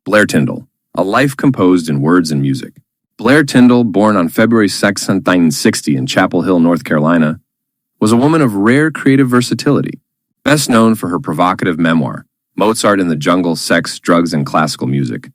Blair Tindall, a life composed in words and music. Blair Tindall, born on February 2, 1960 in Chapel Hill, North Carolina, was a woman of rare creative versatility, best known for her provocative memoir, Mozart in the Jungle, Sex, Drugs, and Classical Music.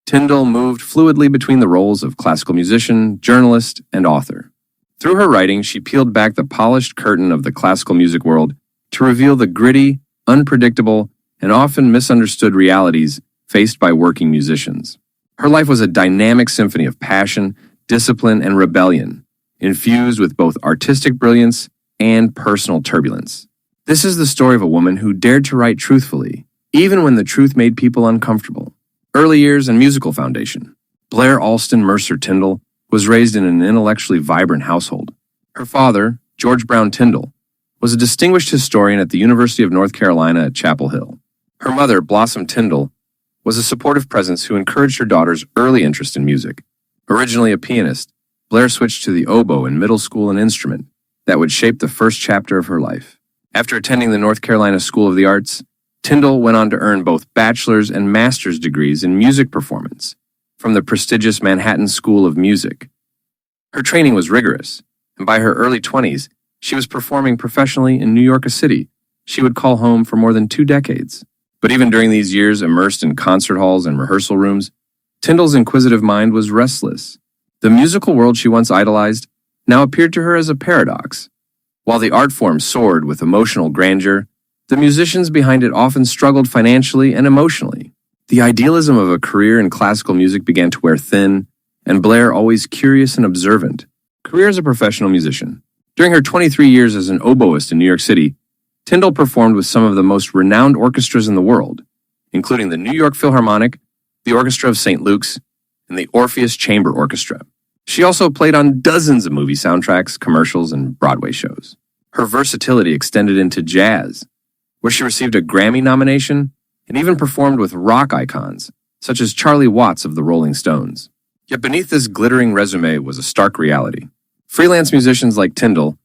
Tindall moved fluidly between the roles of classical musician, journalist, and author. Through her writing, she peeled back the polished curtain of the classical music world to reveal the gritty, unpredictable, and often misunderstood realities faced by working musicians. Her life was a dynamic symphony of passion, discipline, and rebellion, infused with both artistic brilliance and personal turbulence. This is the story of a woman who dared to write truthfully, even when the truth made people uncomfortable. Early years and musical foundation. Blair Alston Mercer Tindall was raised in an intellectually vibrant household. Her father, George Brown Tindall, was a distinguished historian at the University of North Carolina at Chapel Hill. Her mother, Blossom Tindall, was a supportive presence who encouraged her daughter's early interest in music. Originally a pianist, Blair switched to the oboe in middle school, an instrument that would shape the first chapter of her life. After attending the North Carolina School of the Arts, Tindall went on to earn both bachelor's and master's degrees in music performance from the prestigious Manhattan School of Music. Her training was rigorous, and by her early 20s, she was performing professionally in New York City she would call home for more than 2 decades. But even during these years immersed in concert halls and rehearsal rooms, Tindall's inquisitive mind was restless. The musical world she once idolized now appeared to her as a paradox. While the art form soared with emotional grandeur, the musicians behind it often struggled financially and emotionally. The idealism of a career in classical music began to wear thin, and Blair, always curious and observant, career as a professional musician. During her 23 years as an oboist in New York City, Tindall performed with some of the most renowned orchestras in the world, including the New York Philharmonic, the Orchestra of St. Luke's, and the Orpheus Chamber Orchestra. She also played on dozens of movie soundtracks, commercials, and Broadway shows. Her versatility extended into jazz, where she received a Grammy nomination and even performed with rock icons, such as Charlie Watts of the Rolling Stones. Yet beneath this glittering resume was a stark reality. Freelance musicians like Tindall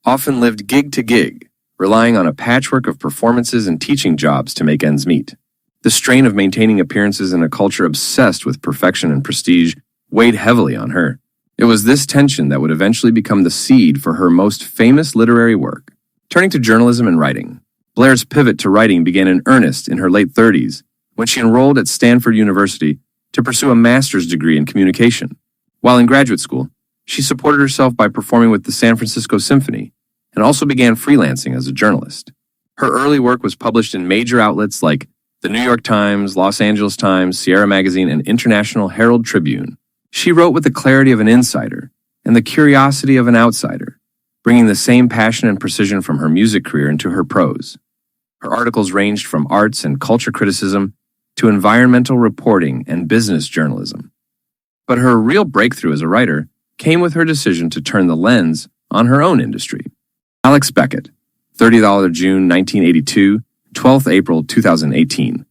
often lived gig to gig, relying on a patchwork of performances and teaching jobs to make ends meet. The strain of maintaining appearances in a culture obsessed with perfection and prestige weighed heavily on her. It was this tension that would eventually become the seed for her most famous literary work. Turning to journalism and writing, Blair's pivot to writing began in earnest in her late 30s when she enrolled at Stanford University to pursue a master's degree in communication. While in graduate school, she supported herself by performing with the San Francisco Symphony and also began freelancing as a journalist. Her early work was published in major outlets like the New York Times, Los Angeles Times, Sierra Magazine, and International Herald Tribune. She wrote with the clarity of an insider and the curiosity of an outsider, bringing the same passion and precision from her music career into her prose. Her articles ranged from arts and culture criticism to environmental reporting and business journalism. But her real breakthrough as a writer came with her decision to turn the lens on her own industry. Alex Beckett, $30 June 1982, 12th April 2018,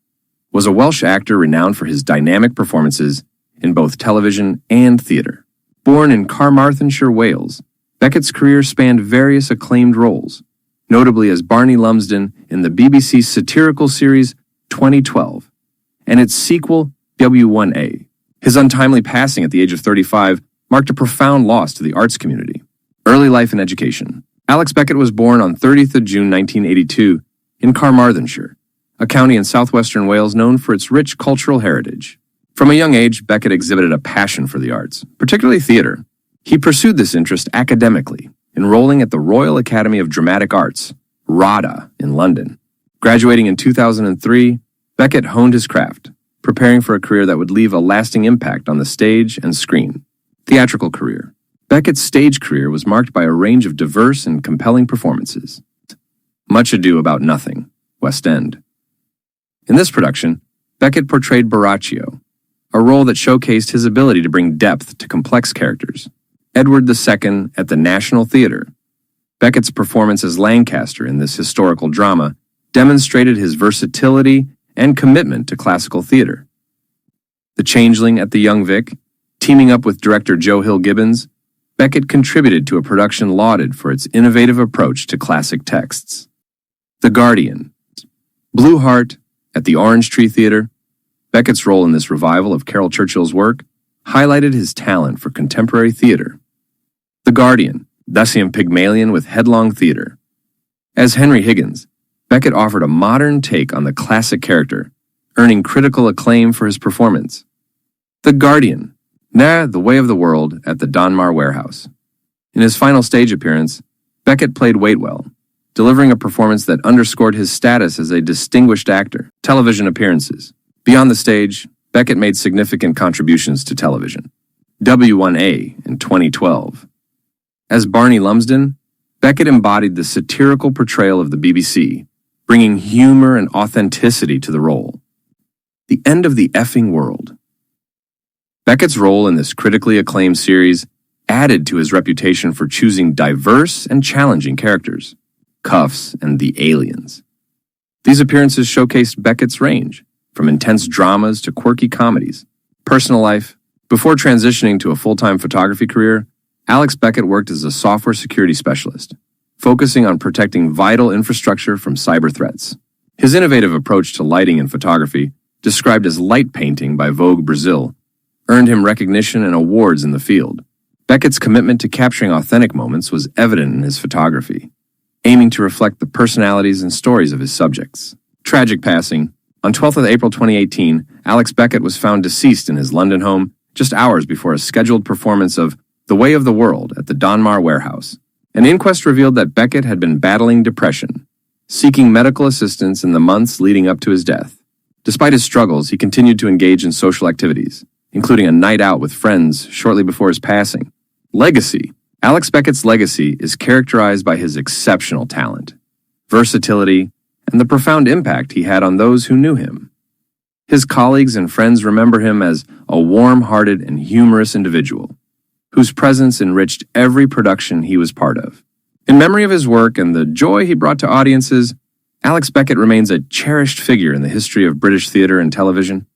was a Welsh actor renowned for his dynamic performances in both television and theater. Born in Carmarthenshire, Wales, Beckett's career spanned various acclaimed roles, notably as Barney Lumsden in the BBC satirical series 2012, and its sequel, W1A. His untimely passing at the age of 35 marked a profound loss to the arts community. Early life and education. Alex Beckett was born on 30th of June 1982 in Carmarthenshire, a county in southwestern Wales known for its rich cultural heritage. From a young age, Beckett exhibited a passion for the arts, particularly theater. He pursued this interest academically, enrolling at the Royal Academy of Dramatic Arts, RADA, in London. Graduating in 2003, Beckett honed his craft, preparing for a career that would leave a lasting impact on the stage and screen. Theatrical career. Beckett's stage career was marked by a range of diverse and compelling performances. Much Ado About Nothing, West End. In this production, Beckett portrayed Borachio, a role that showcased his ability to bring depth to complex characters. Edward II at the National Theatre. Beckett's performance as Lancaster in this historical drama demonstrated his versatility and commitment to classical theater. The Changeling at the Young Vic, teaming up with director Joe Hill Gibbons, Beckett contributed to a production lauded for its innovative approach to classic texts. The Guardian. Blue Heart at the Orange Tree Theatre. Beckett's role in this revival of Caryl Churchill's work highlighted his talent for contemporary theater. The Guardian, Decium Pygmalion with headlong theater. As Henry Higgins, Beckett offered a modern take on the classic character, earning critical acclaim for his performance. The Guardian, The Way of the World at the Donmar Warehouse. In his final stage appearance, Beckett played Waitwell, delivering a performance that underscored his status as a distinguished actor. Television appearances. Beyond the stage, Beckett made significant contributions to television. W1A in 2012. As Barney Lumsden, Beckett embodied the satirical portrayal of the BBC, bringing humor and authenticity to the role. The End of the Effing World. Beckett's role in this critically acclaimed series added to his reputation for choosing diverse and challenging characters, Cuffs and the Aliens. These appearances showcased Beckett's range, from intense dramas to quirky comedies. Personal life. Before transitioning to a full-time photography career, Alex Beckett worked as a software security specialist, focusing on protecting vital infrastructure from cyber threats. His innovative approach to lighting in photography, described as light painting by Vogue Brazil, earned him recognition and awards in the field. Beckett's commitment to capturing authentic moments was evident in his photography, aiming to reflect the personalities and stories of his subjects. Tragic passing. On 12th of April 2018, Alex Beckett was found deceased in his London home just hours before a scheduled performance of The Way of the World at the Donmar Warehouse. An inquest revealed that Beckett had been battling depression, seeking medical assistance in the months leading up to his death. Despite his struggles, he continued to engage in social activities, including a night out with friends shortly before his passing. Legacy. Alex Beckett's legacy is characterized by his exceptional talent, versatility, and the profound impact he had on those who knew him. His colleagues and friends remember him as a warm-hearted and humorous individual, whose presence enriched every production he was part of. In memory of his work and the joy he brought to audiences, Alex Beckett remains a cherished figure in the history of British theater and television.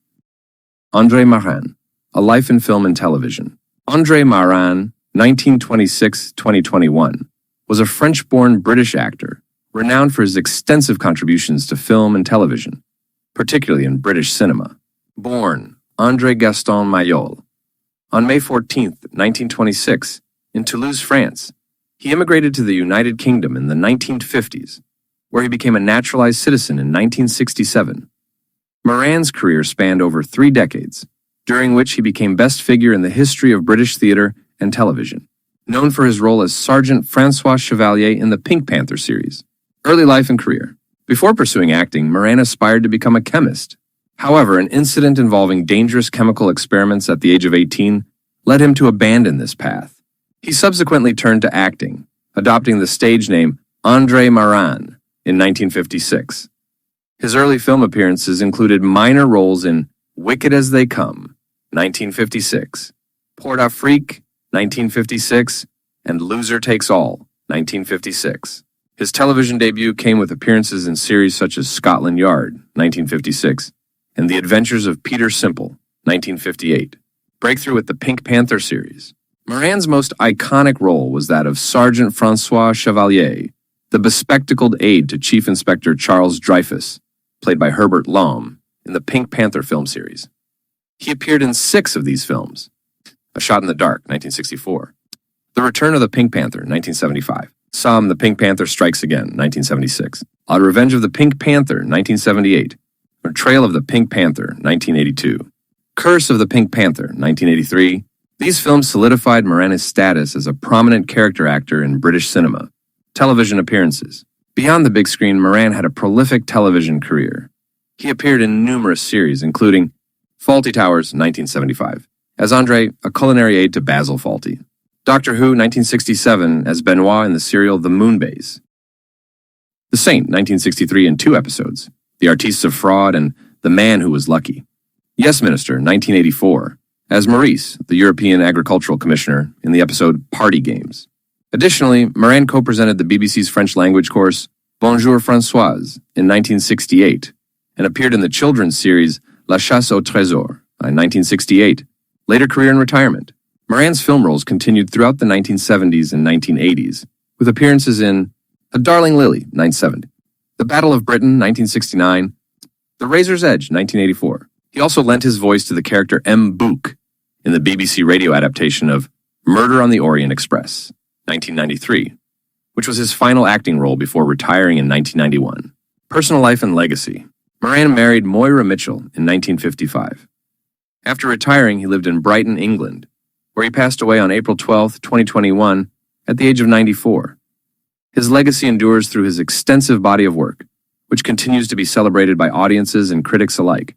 André Marin, A Life in Film and Television. André Marin, 1926-2021, was a French-born British actor, renowned for his extensive contributions to film and television, particularly in British cinema. Born André Gaston Mayol. On May 14, 1926, in Toulouse, France, he immigrated to the United Kingdom in the 1950s, where he became a naturalized citizen in 1967. Marin's career spanned over 3 decades, during which he became best figure in the history of British theater and television, known for his role as Sergeant Francois Chevalier in the Pink Panther series. Early life and career. Before pursuing acting, Marin aspired to become a chemist. However, an incident involving dangerous chemical experiments at the age of 18 led him to abandon this path. He subsequently turned to acting, adopting the stage name André Marin in 1956. His early film appearances included minor roles in Wicked as They Come, 1956, Port Afrique, 1956, and Loser Takes All, 1956. His television debut came with appearances in series such as Scotland Yard, 1956, and The Adventures of Peter Simple, 1958. Breakthrough with the Pink Panther series. Marin's most iconic role was that of Sergeant Francois Chevalier, the bespectacled aide to Chief Inspector Charles Dreyfus, played by Herbert Lom, in the Pink Panther film series. He appeared in 6 of these films. A Shot in the Dark, 1964. The Return of the Pink Panther, 1975. Sam, the Pink Panther Strikes Again, 1976. A Revenge of the Pink Panther, 1978. Betrayal of the Pink Panther, 1982. Curse of the Pink Panther, 1983. These films solidified Marin's status as a prominent character actor in British cinema. Television appearances. Beyond the big screen, Marin had a prolific television career. He appeared in numerous series, including Fawlty Towers, 1975, as André, a culinary aide to Basil Fawlty. Doctor Who, 1967, as Benoit in the serial The Moonbase. The Saint, 1963, in 2 episodes, The Artistes of Fraud and The Man Who Was Lucky. Yes Minister, 1984, as Maurice, the European Agricultural Commissioner, in the episode Party Games. Additionally, Marin co-presented the BBC's French language course Bonjour Françoise in 1968 and appeared in the children's series La Chasse au Trésor in 1968. Later career and retirement. Marin's film roles continued throughout the 1970s and 1980s, with appearances in A Darling Lily, 1970, The Battle of Britain, 1969, The Razor's Edge, 1984, He also lent his voice to the character M. Book in the BBC radio adaptation of Murder on the Orient Express, 1993, which was his final acting role before retiring in 1991. Personal life and legacy. Moran married Moira Mitchell in 1955. After retiring, he lived in Brighton, England, where he passed away on April 12, 2021, at the age of 94. His legacy endures through his extensive body of work, which continues to be celebrated by audiences and critics alike.